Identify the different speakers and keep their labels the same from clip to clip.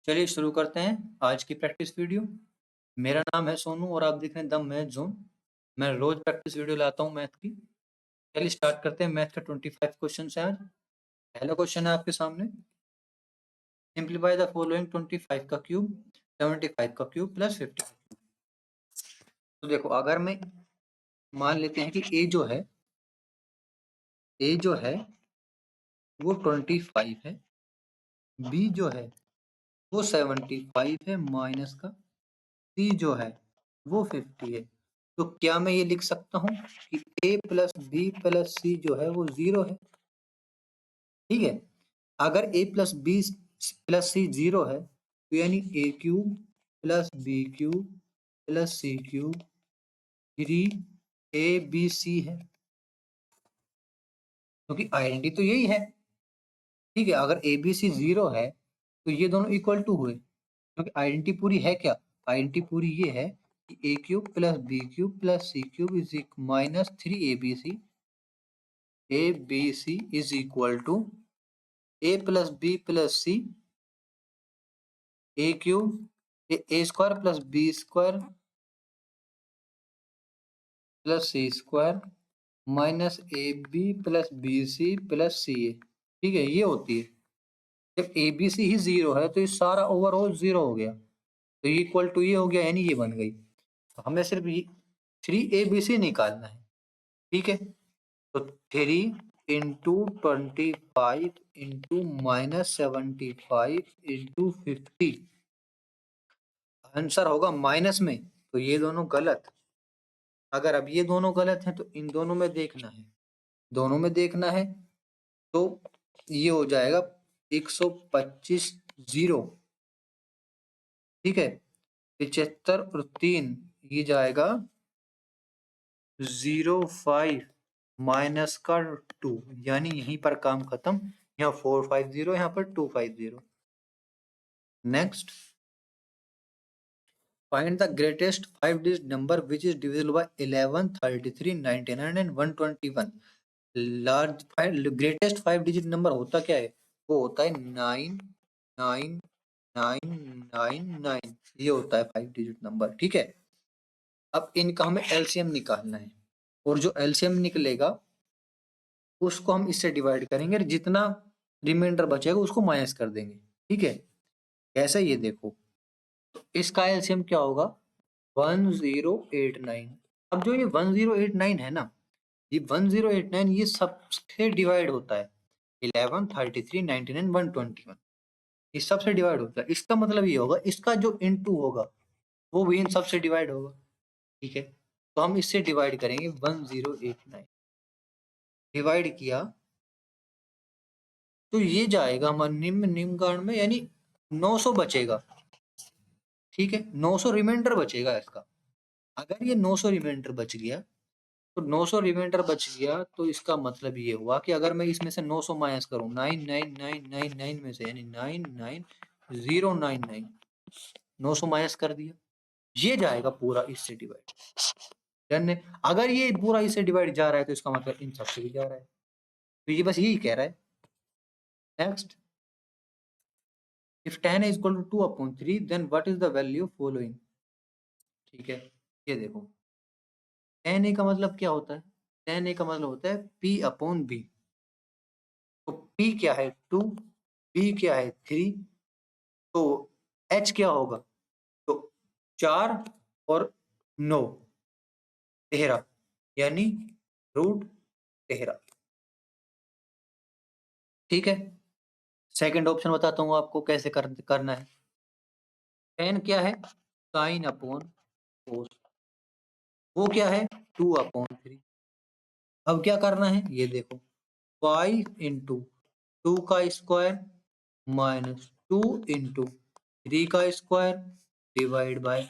Speaker 1: चलिए शुरू करते हैं आज की प्रैक्टिस वीडियो। मेरा नाम है सोनू और आप देख रहे हैं द मैथ जोन। मैं रोज प्रैक्टिस वीडियो लाता हूं मैथ की। चलिए स्टार्ट करते हैं। मैथ का 25 क्वेश्चन है आज। पहला क्वेश्चन है आपके सामने, सिंप्लीफाई द फॉलोइंग 25 का क्यूब, 75 का क्यूब प्लस 50। तो देखो, अगर मैं मान लेते हैं कि ए जो है वो 25 है, बी जो है वो 75 है माइनस का, सी जो है वो 50 है। तो क्या मैं ये लिख सकता हूँ कि a plus b plus c जो है वो 0 है? ठीक है। अगर a plus b plus c 0 है तो यानी a cube plus b cube plus c cube 3abc है, क्योंकि आइडेंटिटी तो यही है। ठीक है, अगर ए बी सी 0 है तो ये दोनों इक्वल टू हुए, क्योंकि आइडेंटिटी पूरी है क्या? आइडेंटिटी पूरी ये है कि a cube plus b cube plus c cube is minus 3abc, a b c is equal to a plus b plus c, a cube a square plus b square plus c square minus a b plus b c plus c a. ठीक है, ये होती है। जब ए b सी ही 0 है तो ये सारा ओवरऑल 0 हो गया, तो ये इक्वल टू ये हो गया, यानी ये बन गई। तो हमें सिर्फ ये 3abc निकालना है। ठीक है, तो 3 into 25 into minus 75 into 50, answer होगा माइनस में, तो ये दोनों गलत। अगर अब ये दोनों गलत हैं तो इन दोनों में देखना है, दोनों में देखना है तो ये हो जाएगा 125 0। ठीक है, 75 और 3 ये जाएगा 05 माइनस का 2, यानी यहीं पर काम खत्म। यहाँ 450, यहाँ पर 250। Next, find the greatest 5 digit number which is divisible by 11, 33, 99 and 121। Large greatest 5 digit number होता क्या है? वो होता है 99999, ये होता है 5 डिजिट नंबर। ठीक है, अब इनका हमें एलसीएम निकालना है, और जो एलसीएम निकलेगा उसको हम इससे डिवाइड करेंगे, जितना रिमाइंडर बचेगा उसको माइनस कर देंगे। ठीक है, कैसे ये देखो, तो इसका एलसीएम क्या होगा? 1089। अब जो ये 1089 है ना, ये 1089 ये सबसे डिवाइड होता है 11, 33, 99, 121, इस सबसे डिवाइड होता है। इसका मतलब ये होगा इसका जो इनटू होगा वो भी इन सबसे डिवाइड होगा। ठीक है, तो हम इससे डिवाइड करेंगे 1089, डिवाइड किया तो ये जाएगा हमारे निम्न कांड में, यानी 900 बचेगा। ठीक है, 900 रिमाइंडर बचेगा इसका। अगर ये 900 रिमाइंडर बच गया तो 900 रिमाइंडर बच गया, तो इसका मतलब ये हुआ कि अगर मैं इसमें से 900 माइनस करूं 99999 में से, यानी 99099, 900 माइनस कर दिया, ये जाएगा पूरा इससे डिवाइड। डन है। अगर ये पूरा इससे डिवाइड जा रहा है तो इसका मतलब इन सबसे भी जा रहा है, तो ये बस यही कह रहा है। Next, if tan is equal to 2/3 then what is the value following। ठीक है, ये देखो, tan a का मतलब क्या होता है? tan a का मतलब होता है p/b। तो p क्या है? 2, b क्या है? 3, तो h क्या होगा? तो 4 और 9, 13, यानी √13। ठीक है, सेकंड ऑप्शन बताता हूँ आपको कैसे करना है। tan क्या है? sin/cos, वो क्या है? 2/3। अब क्या करना है ये देखो, 5 इंटू 2 का स्क्वायर माइनस 2 इंटू 3 का स्क्वायर डिवाइड बाय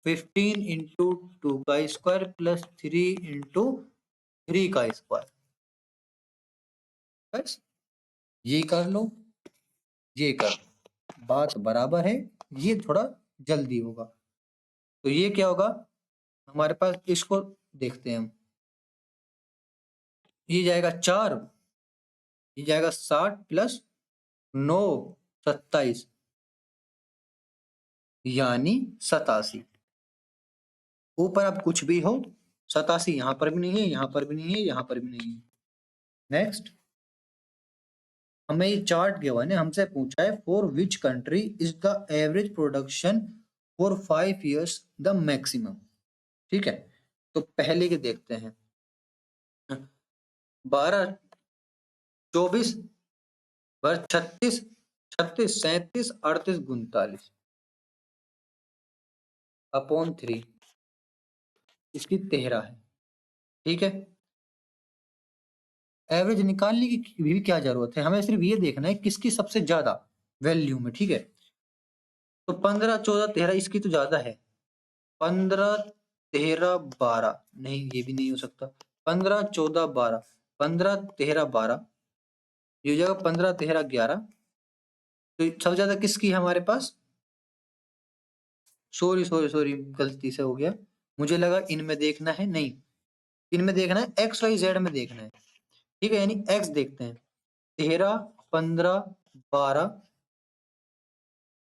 Speaker 1: 15 इंटू 2 का स्क्वायर प्लस 3 इंटू 3 का स्क्वायर। बस ये कर लो, ये कर लो, बात बराबर है। ये थोड़ा जल्दी होगा, तो ये क्या होगा हमारे पास, इसको देखते हैं हम। ये जाएगा 4, ये जाएगा 60 प्लस 9 27, यानी 87। ऊपर अब कुछ भी हो, 87 यहां पर भी नहीं है, यहां पर भी नहीं है, यहां पर भी नहीं है। नेक्स्ट, हमें ये चार्ट गिवन है, हमसे पूछा है for which country is the average production for 5 years the maximum. ठीक है, तो पहले के देखते हैं। 12, 24, 36, 36, 37, 38, 39 अपॉन 3, इसकी 13 है। ठीक है, एवरेज निकालने की भी क्या जरूरत है, हमें सिर्फ ये देखना है किसकी सबसे ज्यादा वैल्यू में। ठीक है, तो 15, 14, 13 इसकी तो ज्यादा है। 15, 13, 12 नहीं, ये भी नहीं हो सकता। 15, 14, 12, 15, 13, 12, ये हो जाएगा 15, 13, 11। तो सबसे ज्यादा किसकी है हमारे पास? सॉरी सॉरी सॉरी, गलती से हो गया, मुझे लगा इनमें देखना है, नहीं, इनमें देखना है, एक्स वाई जेड में देखना है। ठीक है, यानी एक्स देखते हैं। 13, 15, 12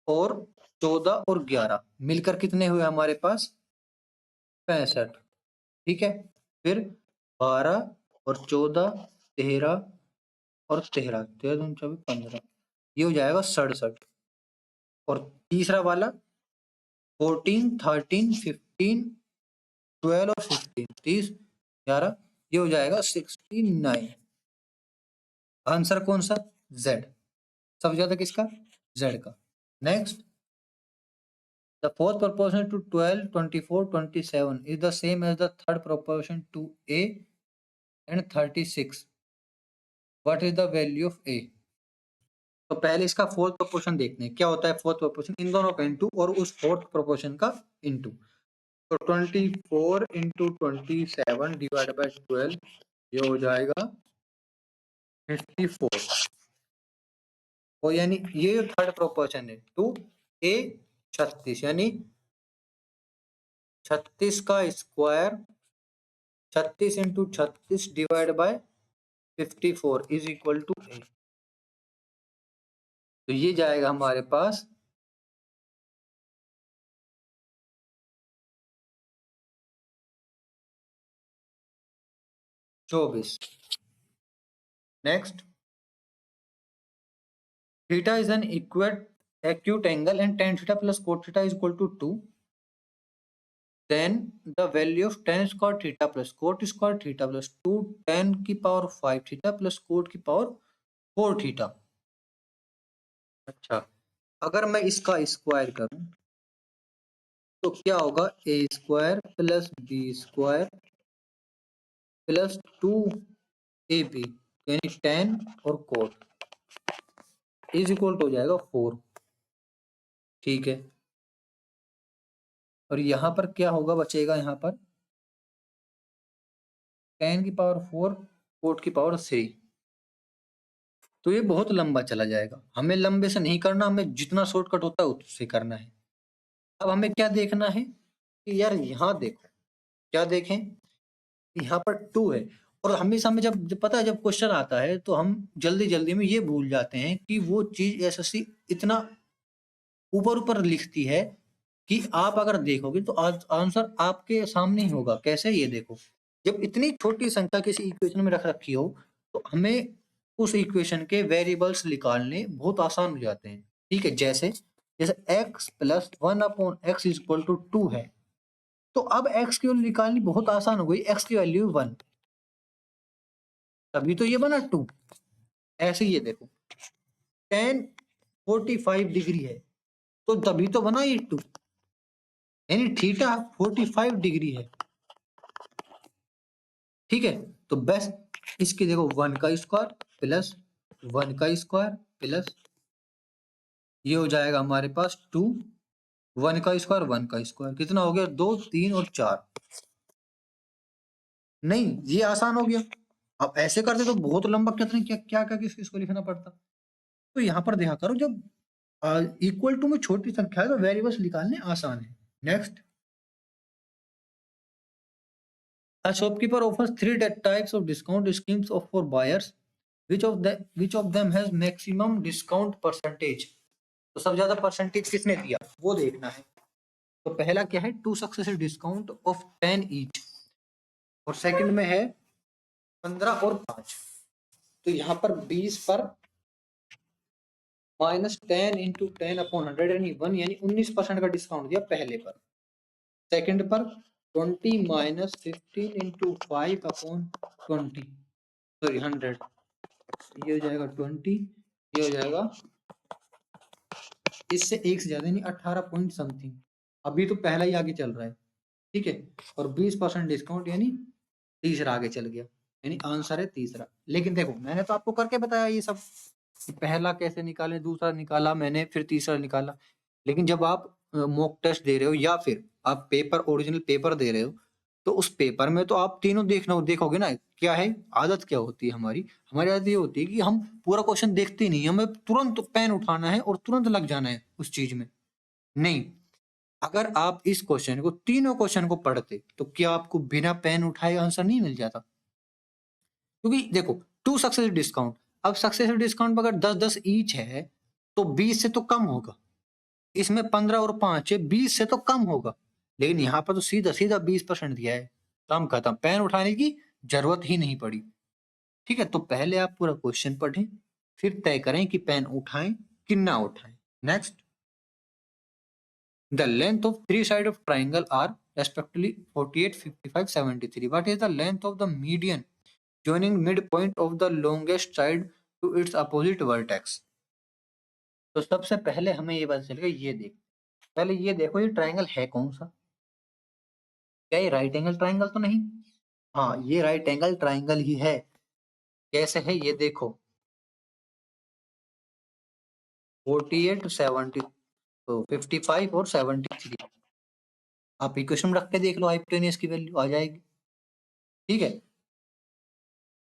Speaker 1: और 14 और 11 मिलकर कितने हुए हमारे पास? 65। ठीक है, फिर 12 और 14, 13 और 13, 13 दूनी 24, 15, ये हो जाएगा 67। और तीसरा वाला 14, 13, 15, 12 और 15, 30, 11, ये हो जाएगा 69। आंसर कौन सा? जेड। सबसे ज्यादा किसका? जेड का। Next, the fourth proportion to 12, 24, 27 is the same as the third proportion to a and 36. What is the value of a? तो पहले इसका फोर्थ प्रोपोर्शन देखते हैं, क्या होता है फोर्थ प्रोपोर्शन, इन दोनों का इनटू और उस फोर्थ प्रोपोर्शन का इनटू। तो 24 इंटू 27 डिवाइड बाय 12, ये हो जाएगा 54। और यानी ये जो थर्ड प्रोपोर्शन है टू ए 36, यानी 36 का square, 36 into 36 divide by 54 is equal to a. तो ये जाएगा हमारे पास 24। Next, theta is an acute angle and tan theta plus cot theta is equal to 2. Then the value of tan square theta plus cot square theta plus 2 tan की power 5 theta plus cot की power 4 theta। अच्छा, अगर मैं इसका square करूं तो क्या होगा? A square plus b square plus 2 a b, यानी tan और cot इज इक्वल टू हो जाएगा 4। ठीक है, और यहाँ पर क्या होगा, बचेगा यहाँ पर tan की पावर 4, cot की पावर 3। तो ये बहुत लंबा चला जाएगा, हमें लंबे से नहीं करना, हमें जितना शॉर्टकट होता है उससे करना है। अब हमें क्या देखना है कि यार यहाँ देखो, क्या देखें, यहाँ पर 2 है। और हमेशा हमें जब पता है, जब क्वेश्चन आता है तो हम जल्दी जल्दी में ये भूल जाते हैं कि वो चीज एसएससी इतना ऊपर ऊपर लिखती है कि आप अगर देखोगे तो आंसर आपके सामने ही होगा। कैसे? ये देखो, जब इतनी छोटी संख्या किसी इक्वेशन में रख रखी हो तो हमें उस इक्वेशन के वेरिएबल्स निकालने बहुत आसान हो जाते हैं। ठीक है, जैसे जैसे x plus 1/x is equal to 2 है, तो अब x की वैल्यू निकालनी बहुत आसान हो गई। x की वैल्यू 1, तभी तो ये बना 2। ऐसे ही ये देखो, tan 45 डिग्री है, तो तभी तो बना ये 2, यानी थीटा 45 डिग्री है। ठीक है, तो बस इसके देखो 1 का स्क्वायर प्लस 1 का स्क्वायर प्लस ये हो जाएगा हमारे पास 2, 1 का स्क्वायर 1 का स्क्वायर, कितना हो गया? 2, 3 और 4। नहीं, ये आसान हो गया। अब ऐसे करते तो बहुत लंबा कितने क्या क्या क्या किसको लिखना पड़ता। तो यहाँ पर देखा करो, जब इक्वल टू में छोटी संख्या है तो वेरिएबल्स निकालने आसान है। Next, a shopkeeper offers 3 types of discount schemes for buyers. Which of them has maximum discount percentage? तो सबसे ज्यादा परसेंटेज किसने दिया वो देखना है। तो पहला क्या है, 2 सक्सेसिव डिस्काउंट ऑफ 10 ईच, और सेकंड में है 15 और 5। तो यहाँ पर 20 पर -10 इंटू 10/100 यानी 1, यानी 19% का डिस्काउंट दिया पहले पर। सेकंड पर 20 -15 इंटू 5/20, सॉरी 100, ये हो जाएगा 20, ये हो जाएगा इससे एक से ज्यादा, यानी 18 पॉइंट समथिंग। अभी तो पहला ही आगे चल रहा है, ठीक है, और 20% डिस्काउंट यानी तीसरा आगे चल गया, यानी आंसर है तीसरा। लेकिन देखो मैंने तो आपको करके बताया ये सब, पहला कैसे निकालें, दूसरा निकाला मैंने, फिर तीसरा निकाला। लेकिन जब आप मॉक टेस्ट दे रहे हो या फिर आप पेपर, ओरिजिनल पेपर दे रहे हो, तो उस पेपर में तो आप तीनों देखोगे ना। क्या है आदत, क्या होती है हमारी आदत ये होती है कि हम पूरा क्वेश्चन देखते ही नहीं, हमें तुरंत पेन उठाना है और तुरंत लग जाना है उस चीज में। नहीं, अगर आप इस क्वेश्चन को, तीनों क्वेश्चन को पढ़ते तो क्या आपको बिना पेन उठाए आंसर नहीं मिल जाता? क्योंकि देखो 2 सक्सेसिव डिस्काउंट, अब सक्सेसिव डिस्काउंट अगर 10-10 ईच है तो 20 से तो कम होगा, इसमें 15 और 5 है, 20 से तो कम होगा। लेकिन यहाँ पर तो सीधा सीधा 20% दिया है, काम खत्म, पेन उठाने की जरूरत ही नहीं पड़ी। ठीक है, तो पहले आप पूरा क्वेश्चन पढ़ें, फिर तय करें कि पेन उठाएं कि ना उठाएं। Next, the length of three sides of triangle are respectively 48, 55, 73. What is the length of the median joining midpoint of the longest side to its opposite vertex? तो सबसे पहले हमें ये पता चलेगा, ये देख, पहले ये देखो ये ट्रायंगल है कौन सा, क्या ये राइट एंगल ट्रायंगल तो नहीं? हाँ, ये राइट एंगल ट्रायंगल ही है। कैसे है ये देखो, 48, 70, तो 55 और 73, आप इक्वेशन रख के देख लो, हाइपोटेन्यूज की वैल्यू आ जाएगी। ठीक है,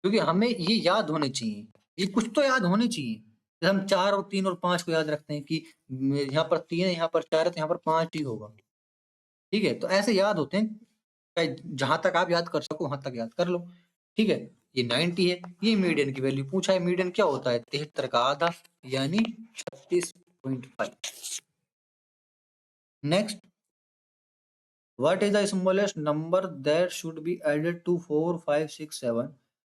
Speaker 1: क्योंकि हमें ये याद होने चाहिए, ये कुछ तो याद होने चाहिए। जैसे हम 4 और 3 और 5 को याद रखते हैं कि यहाँ पर 3 है, यहाँ पर 4 है, तो यहाँ पर 5 ही होगा। ठीक है, तो ऐसे याद होते हैं, जहां तक आप याद कर सको वहां तक याद कर लो। ठीक है, ये 90 है, ये मीडियन की वैल्यू पूछा है, मीडियन क्या होता है, 73 का आधा यानी 36.5। Next, what is the smallest number that should be added to 4, 5, 6, 7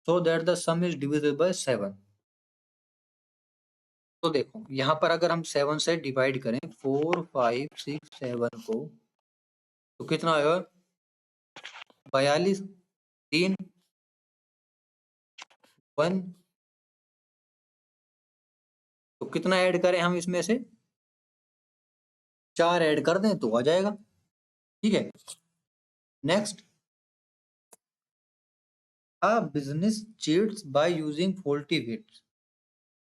Speaker 1: so that the sum is divisible by 7? तो देखो यहाँ पर अगर हम 7 से डिवाइड करें 4, 5, 6, 7 को, तो कितना आएगा, 42, 3, 1, तो कितना ऐड करें हम इसमें से, 4 ऐड कर दें तो आ जाएगा। ठीक है, next, a business cheats by using faulty weights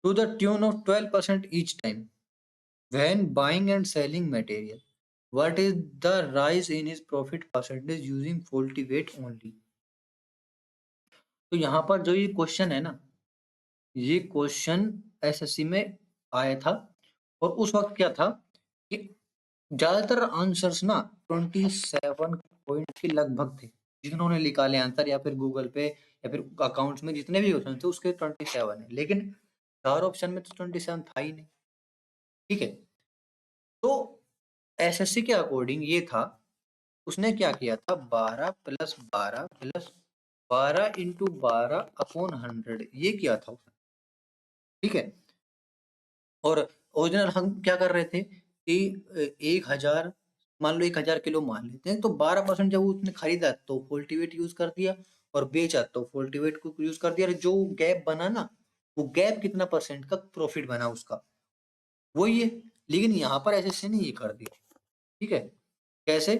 Speaker 1: to the tune of 12% each time when buying and selling material. What is the rise in his profit percentage using faulty weight only? तो यहाँ पर जो ये question है ना, ये question SSC में आया था, और उस वक्त क्या था कि ज्यादातर आंसर्स ना 27 पॉइंट के लगभग थे, जिन्होंने निकाले आंसर, या फिर गूगल पे या फिर अकाउंट्स में जितने भी क्वेश्चन थे उसके 27 है, लेकिन चार ऑप्शन में तो 27 था ही नहीं। ठीक है, तो एसएससी के अकॉर्डिंग ये था, उसने क्या किया था, 12 + 12 + 12 × 12/100 ये किया था उसने। ठीक है, और ओरिजिनल हम क्या कर रहे थे कि 1000, मान लो 1000 किलो मान लेते हैं, तो 12% जब उसने खरीदा तो फुलटिवेट यूज कर दिया, और बेचा तो फुलटिवेट को यूज कर दिया, और जो गैप बना ना, वो गैप कितना परसेंट का प्रॉफिट बना उसका, वही है। लेकिन यहाँ पर ऐसे नहीं ये कर दिया। ठीक है, कैसे,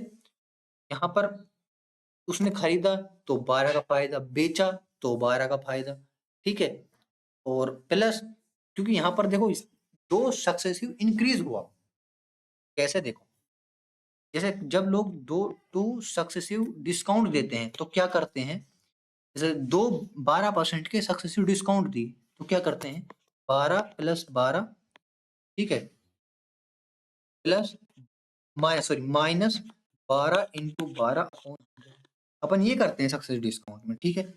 Speaker 1: यहाँ पर उसने खरीदा तो 12 का फायदा, बेचा तो 12 का फायदा। ठीक है, और प्लस, क्योंकि यहाँ पर देखो दो सक्सेसिव इंक्रीज हुआ, कैसे देखो, जैसे जब लोग टू सक्सेसिव डिस्काउंट देते हैं तो क्या करते हैं, जैसे 12% के सक्सेसिव डिस्काउंट दी तो क्या करते हैं, 12 + 12, ठीक है, प्लस -12 × 12 अपन ये करते हैं सक्सेस डिस्काउंट में। ठीक है,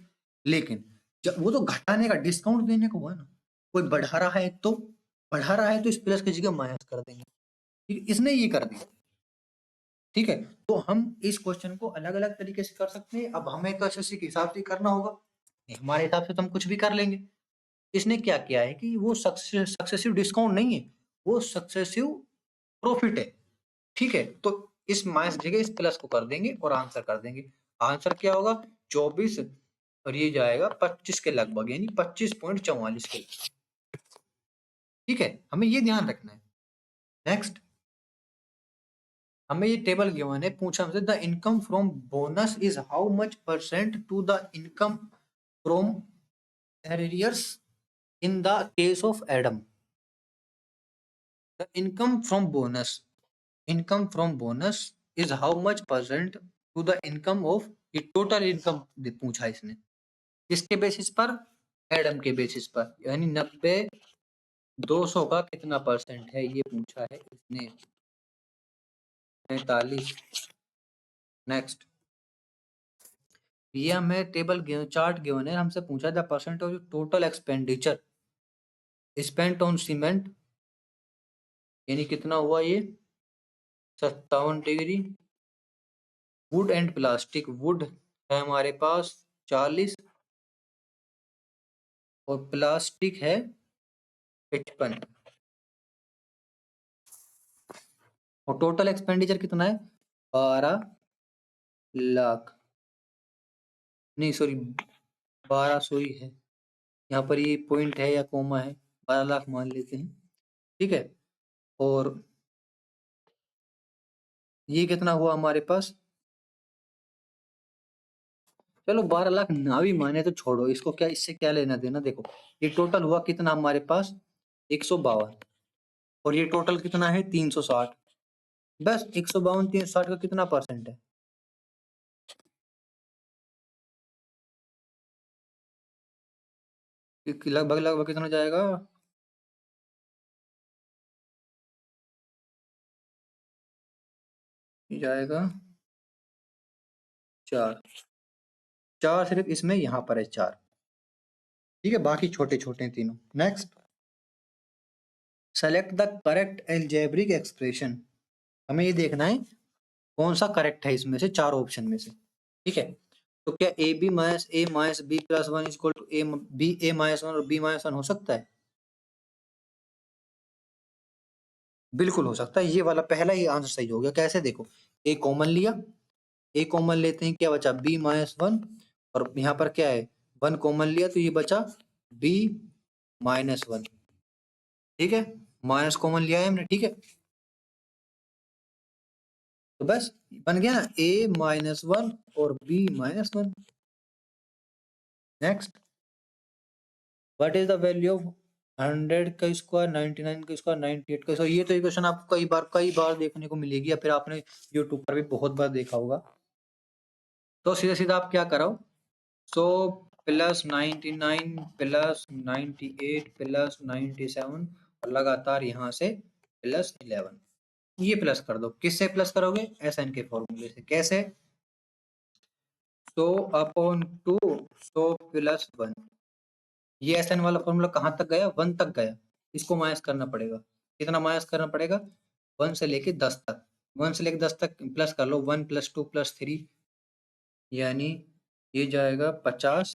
Speaker 1: लेकिन जब वो तो घटाने का, डिस्काउंट देने को हुआ ना, कोई बढ़ा रहा है तो बढ़ा रहा है तो इस प्लस की जगह माइनस कर देंगे। ठीक, इसने ये कर दिया। ठीक है, तो हम इस क्वेश्चन को अलग अलग तरीके से कर सकते हैं। अब हमें तो एसएससी के हिसाब से करना होगा, हमारे हिसाब से तो हम कुछ भी कर लेंगे। इसने क्या किया है कि वो सक्सेसिव डिस्काउंट नहीं है, वो सक्सेसिव प्रॉफिट है। ठीक है, तो इस माइनस जगह इस प्लस को कर देंगे और आंसर कर देंगे। आंसर क्या होगा, 24 और ये जाएगा 25 के लगभग, यानी 25.44 के लगभग। ठीक है, हमें ये ध्यान रखना है। नेक्स्ट, हमें ये टेबल गिवन है, पूछा हमसे the income from bonus is how much percent to the income from arrears in the case of Adam. The income from bonus is how much percent to the income of, ये total income पूछा इसने, किसके basis पर, Adam के basis पर, यानी 90 200 का कितना परसेंट है ये पूछा है इसने, 45। नेक्स्ट, ये हमें टेबल चार्ट गिवन है, हमसे पूछा था percent of total expenditure spent on cement, यानी कितना हुआ ये 57 degree. Would and plastic, would है हमारे पास 40 और प्लास्टिक है 55, और टोटल एक्सपेंडिचर कितना है 12 लाख, नहीं सॉरी 1200 ही है, यहाँ पर ये पॉइंट है या कोमा है, 12 लाख मान लेते हैं। ठीक है, और ये कितना हुआ हमारे पास, चलो 12 लाख ना भी माने तो छोड़ो इसको, क्या इससे क्या लेना देना। देखो ये टोटल हुआ कितना हमारे पास 152, और ये टोटल कितना है 360, बस 152 360 का कितना परसेंट है, लगभग लगभग कितना जाएगा, ये जाएगा 4, 4 सिर्फ इसमें यहाँ पर है 4। ठीक है, बाकी छोटे छोटे हैं तीनों। Next, select the correct algebraic expression, हमें ये देखना है कौन सा करेक्ट है इसमें से चार ऑप्शन में से। ठीक है, तो क्या a b minus a minus b plus one equal to a b a minus one और बी माइनस वन हो सकता है, बिल्कुल हो सकता है। ये वाला पहला ही आंसर सही हो गया। कैसे, देखो ए कॉमन लिया, ए कॉमन लेते हैं क्या बचा बी माइनस वन, और यहाँ पर क्या है 1 कॉमन लिया तो ये बचा बी माइनस वन। ठीक है, माइनस कॉमन लिया है हमने। ठीक है, तो बस बन गया ना ए माइनस वन और b minus one. Next, what is the value of 100 का स्क्वायर 99 का स्क्वायर 98 का स्क्वायर। ये तो इक्वेशन आपको कई बार देखने को मिलेगी, या फिर आपने यूट्यूब पर भी बहुत बार देखा होगा। तो सीधा सीधा आप क्या कराओ, सो प्लस 99 प्लस 98 प्लस 97 और लगातार यहाँ से प्लस 11, ये प्लस कर दो। किससे प्लस करोगे, एस एन के फॉर्मूले से। कैसे, सो अपॉन 2 सो प्लस 1, ये एस एन वाला फॉर्मूला कहाँ तक गया 1 तक गया, इसको माइनस करना पड़ेगा। कितना माइनस करना पड़ेगा 1 से लेके 10 तक, 1 से लेके 10 तक प्लस कर लो, 1 प्लस 2 प्लस 3, यानी ये जाएगा 50,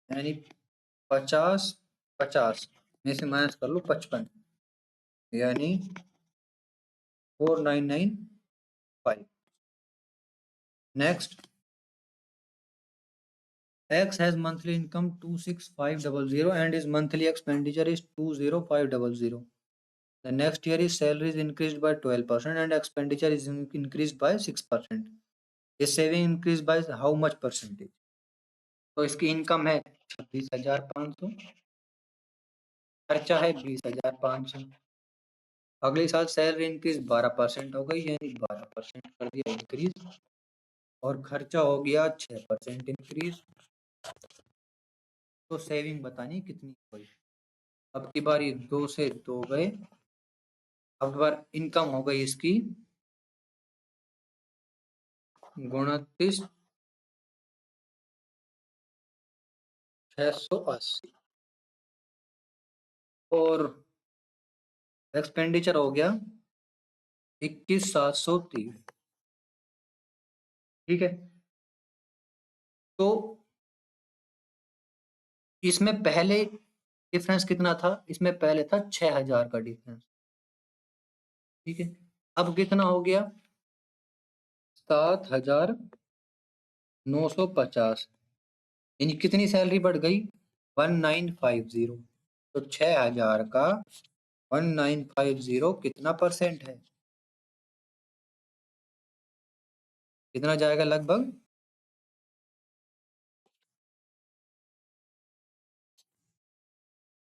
Speaker 1: यानी 50 50 में से माइनस कर लो 55, यानी 4995। Next, X has monthly income 26500 and his monthly expenditure is 20500. The next year his salary is increased by 12% and expenditure is increased by 6%. His saving increased by how much percentage? तो इसकी income है 26,500, खर्चा है 20,500, अगले साल salary increase 12% हो गई, यानी 12% कर दिया इंक्रीज, और खर्चा हो गया 6% इंक्रीज। तो सेविंग बतानी कितनी हुई। अब की बार ये 2 से 2 गए, अब बार इनकम हो गई इसकी 29,680, और एक्सपेंडिचर हो गया 21,730। ठीक है, तो इसमें पहले डिफरेंस कितना था? इसमें पहले था 6,000 का डिफरेंस। ठीक है, अब कितना हो गया? 7,950। यानी कितनी सैलरी बढ़ गई? 1950। तो 6,000 का 1950 कितना परसेंट है? कितना जाएगा लगभग?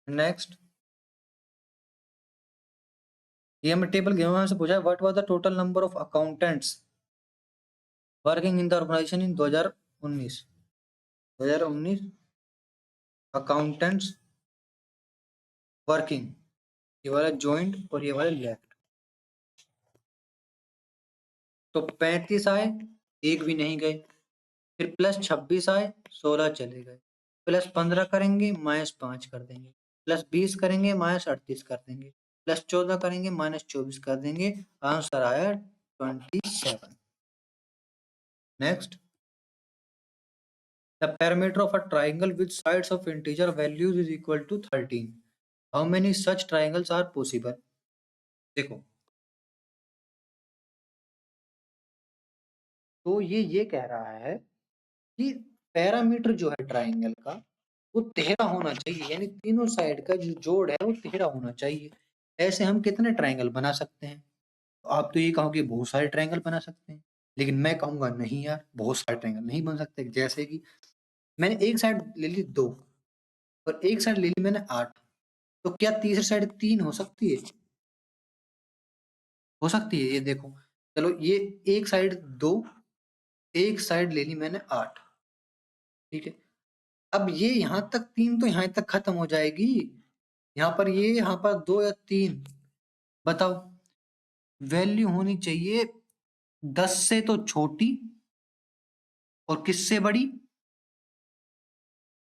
Speaker 1: नेक्स्ट, ये हमें टेबल गिवन है, से पूछा है what was the total number of accountants working in the organisation in 2019। 2019 accountants working, ये वाला ज्वाइंट और ये वाला लेफ्ट। तो 35 आए, एक भी नहीं गए। फिर प्लस 26 आए, 16 चले गए। प्लस 15 करेंगे, -5 कर देंगे। प्लस 20 करेंगे, -38 कर देंगे। प्लस 14 करेंगे, -24 कर देंगे। आंसर आया 27। Next, the perimeter of a triangle with sides of integer values is equal to 13. How many such triangles are possible? देखो, तो ये कह रहा है कि पैरामीटर जो है ट्राइंगल का वो 13 होना चाहिए, यानी तीनों साइड का जो जोड़ है वो 13 होना चाहिए। ऐसे हम कितने ट्राइंगल बना सकते हैं? तो आप तो ये कहोगे बहुत सारे ट्राइंगल बना सकते हैं, लेकिन मैं कहूंगा नहीं यार, बहुत सारे ट्राइंगल नहीं बन सकते। जैसे कि मैंने एक साइड ले ली 2 और एक साइड ले ली मैंने 8, तो क्या तीसरी साइड 3 हो सकती है? हो सकती है। ये देखो, चलो ये एक साइड 2, एक साइड ले ली मैंने 8। ठीक है, अब ये यहाँ तक 3 तो यहाँ तक खत्म हो जाएगी। यहाँ पर ये, यहाँ पर 2 या 3, बताओ। वैल्यू होनी चाहिए 10 से तो छोटी और किससे बड़ी?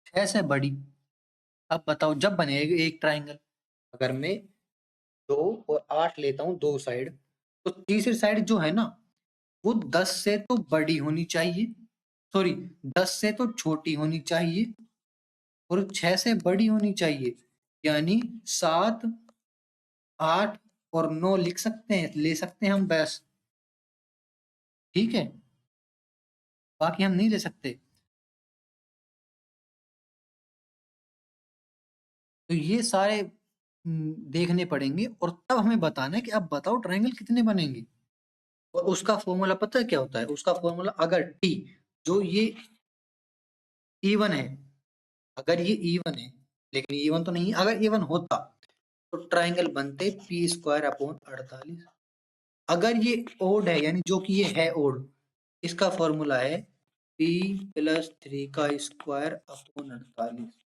Speaker 1: 6 से बड़ी। अब बताओ, जब बनेगा एक ट्राइंगल, अगर मैं 2 और 8 लेता हूँ दो साइड, तो तीसरी साइड जो है ना वो 10 से तो बड़ी होनी चाहिए, सॉरी 10 से तो छोटी होनी चाहिए और 6 से बड़ी होनी चाहिए। यानी 7, 8 और 9 लिख सकते हैं, ले सकते हैं हम बस। ठीक है, बाकी हम नहीं ले सकते। तो ये सारे देखने पड़ेंगे और तब हमें बताना है कि अब बताओ ट्रायंगल कितने बनेंगे। और उसका फॉर्मूला पता है क्या होता है? उसका फॉर्मूला, अगर टी जो ये इवन है, अगर ये इवन है, लेकिन इवन तो नहीं, अगर इवन होता तो ट्रायंगल बनते p² / 48। अगर ये ओड है, यानी जो कि ये है ओड, इसका फॉर्मूला है p+3² / 48।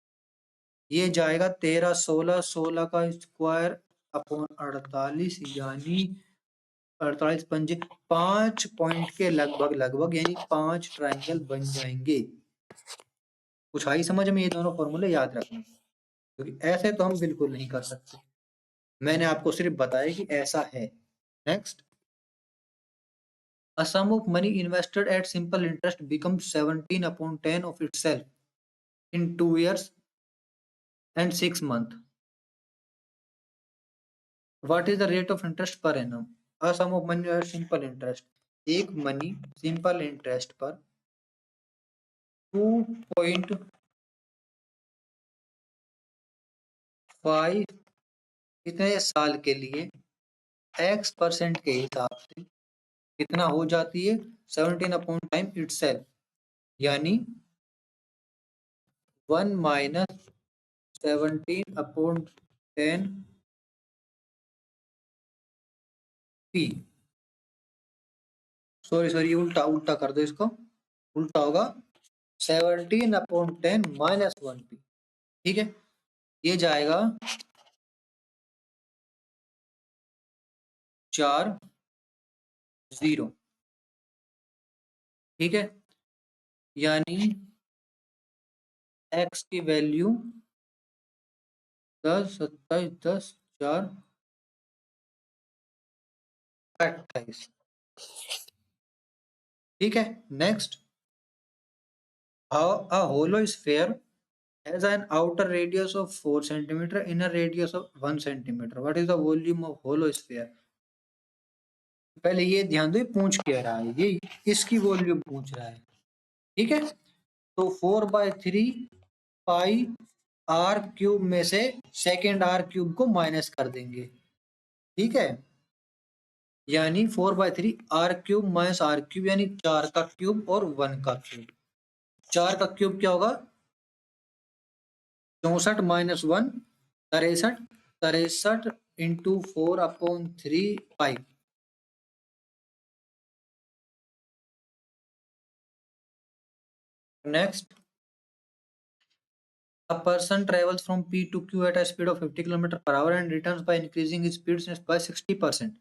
Speaker 1: ये जाएगा 13, 16, 16 का स्क्वायर अपॉन 48, यानी 48 पंजे 5 पॉइंट के लगभग लगभग, यानी 5 ट्राइंगल बन जाएंगे। कुछ आई समझ में? ये दोनों फॉर्मूले याद रखना, क्योंकि ऐसे तो हम बिल्कुल नहीं कर सकते। मैंने आपको सिर्फ बताया कि ऐसा है। Next, a sum of money invested at simple interest becomes 17/10 of itself in 2 years and 6 months. What is the rate of interest per annum? A sum of money at simple interest, एक money simple interest पर 2.5 इतने साल के लिए x% के हिसाब से कितना हो जाती है? 17 अपॉन टाइम इटसेल्फ, यानी 1 माइनस 17/10 p। सॉरी सॉरी, उल्टा उल्टा कर दो इसको, उल्टा होगा 17/10 -1p। ठीक है, ये जाएगा 4 0। ठीक है, यानी x की वैल्यू 10, 27, 10, 4 28। ठीक है, next, a hollow sphere has an outer radius of 4 centimeter, inner radius of 1 centimeter. What is the volume of hollow sphere? पहले ये ध्यान दो, ये पूछ क्या रहा है, ये इसकी वॉल्यूम पूछ रहा है। ठीक है, तो 4/3 पाई आर क्यूब में से सेकेंड आर क्यूब को माइनस कर देंगे। ठीक है, यानी 4/3 r cube minus r cube, यानी 4 का क्यूब और 1 का क्यूब। 4 का क्यूब क्या होगा, 64 minus 1 63, 63 into 4/3 pi. Next, a person travels from P to Q at a speed of 50 km per hour and returns by increasing his speed by 60%.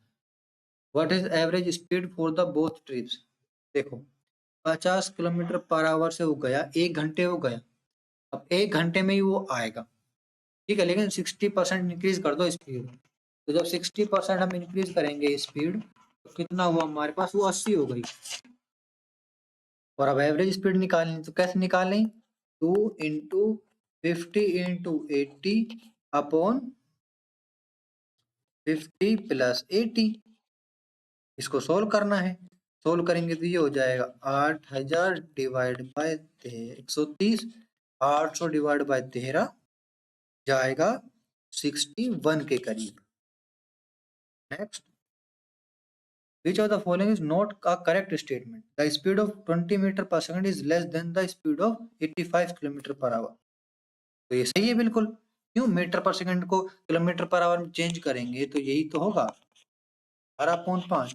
Speaker 1: What is average speed for the both trips? देखो, 50 kilometre per our से वो गया, 1 घंटे वो गया, अब 1 घंटे में ही वो आएगा। ठीक है, लेकिन 60% इंक्रीज कर दो स्पीड, तो जब 60% हम इंक्रीज करेंगे स्पीड, तो कितना हुआ हमारे पास, वो 80 हो गई। और अब एवरेज स्पीड निकालनी, तो कैसे निकालें, 2 इंटू 50 इंटू 80 अपॉन 50 प्लस 80। इसको सोल्व करना है, सोल्व करेंगे तो ये हो जाएगा 8000 डिवाइड बाय 130, 800 डिवाइड बाय 13 जाएगा 61 के करीब। Next, which of the following is not a correct statement? The speed of 20 meter per second is less than the speed of 85 kilometre per our. तो ये सही है बिल्कुल, क्यों, मीटर पर सेकंड को किलोमीटर पर आवर में change करेंगे तो यही तो होगा, 12.5।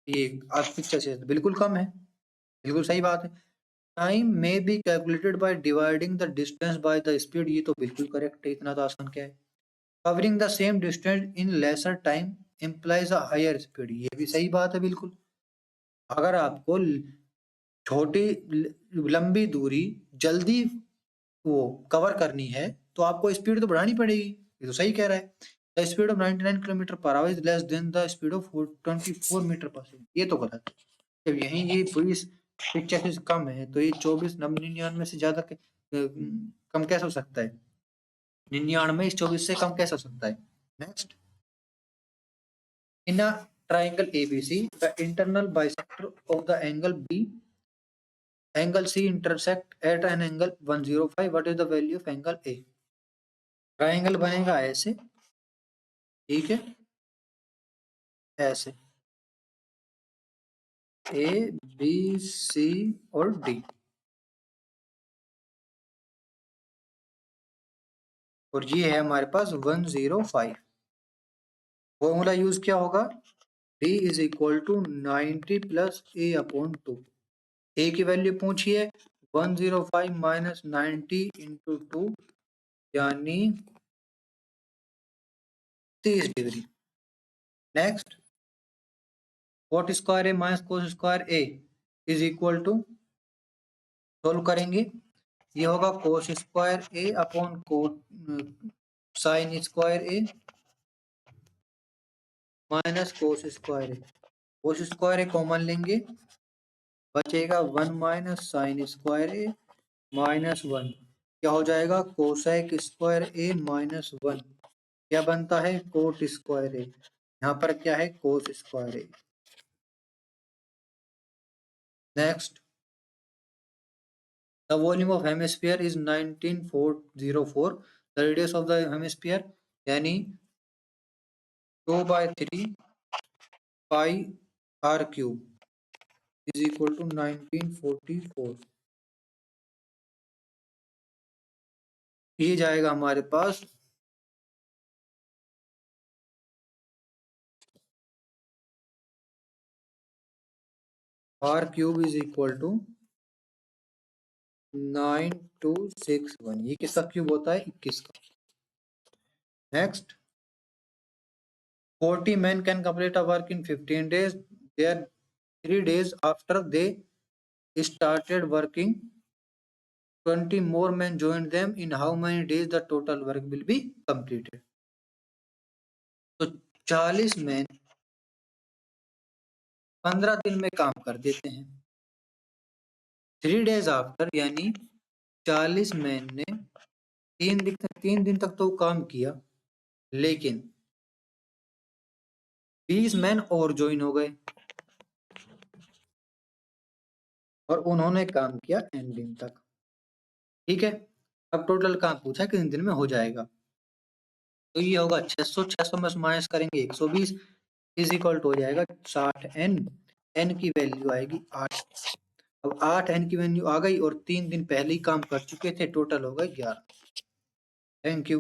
Speaker 1: ये आप पिक्चर से बिल्कुल कम है, बिल्कुल सही बात है। टाइम में be calculated by dividing the distance by the speed, ये तो बिल्कुल करेक्ट है, इतना तो आसान क्या है। Covering the same distance in lesser time implies a higher speed, ये भी सही बात है बिल्कुल। अगर आपको छोटी लंबी दूरी जल्दी वो कवर करनी है तो आपको स्पीड तो बढ़ानी पड़ेगी, ये तो सही कह रहा है। The speed of 99 kilometre per hour is less than the speed of 24 metre per second, ये तो गलत है। जब यहीं ये 20 पिक्चर से कम है तो ये 24 99 से ज्यादा कम कैसे हो सकता है, 99 इस 24 से कम कैसे हो सकता है। Next, in a triangle ABC the internal bisector of the angle C intersect at an angle 105, what is the value of angle A? Triangle बनेगा ऐसे, ठीक है, ऐसे A B C और D, और ये है हमारे पास 105। फॉर्मूला यूज क्या होगा, D is equal to 90 plus A/2। A की वैल्यू पूछिए, 105 माइनस 90 इंटू 2 यानी 30 degree. Next, cot square A minus cos square A is equal to, solve करेंगे, ये होगा cos square A upon cot sine square A minus cos square A. Cos square A common लेंगे, बचेगा 1 minus sine square A minus 1, क्या हो जाएगा, cosec square A minus 1, क्या बनता है, कोट स्क्वायर ए, यहाँ पर क्या है, cos square a. Next, the volume of hemisphere is 19404, the radius of the hemisphere यानी 2/3 pi r cube is equal to 1944। ये जाएगा हमारे पास r cube is equal to 9261, ये किसका क्यूब होता है, 21 का। Next, 40 men can complete a work in 15 days. They are 3 days after they started working. 20 more men joined them. In how many days the total work will be completed? तो 40 man 15 दिन में काम कर देते हैं। 3 days आफ्टर यानी 40 man ने 3 दिन तक तो काम किया, लेकिन 20 मैन और ज्वाइन हो गए और उन्होंने काम किया n दिन तक। ठीक है, अब टोटल काम पूछा कितने दिन में हो जाएगा, तो ये होगा 600, 600 में से माइनस करेंगे 120 इज इक्वल टू हो जाएगा 60n, n की वैल्यू आएगी 8। अब 8n की वैल्यू आ गई और 3 दिन पहले ही काम कर चुके थे, टोटल हो गए 11। Thank you.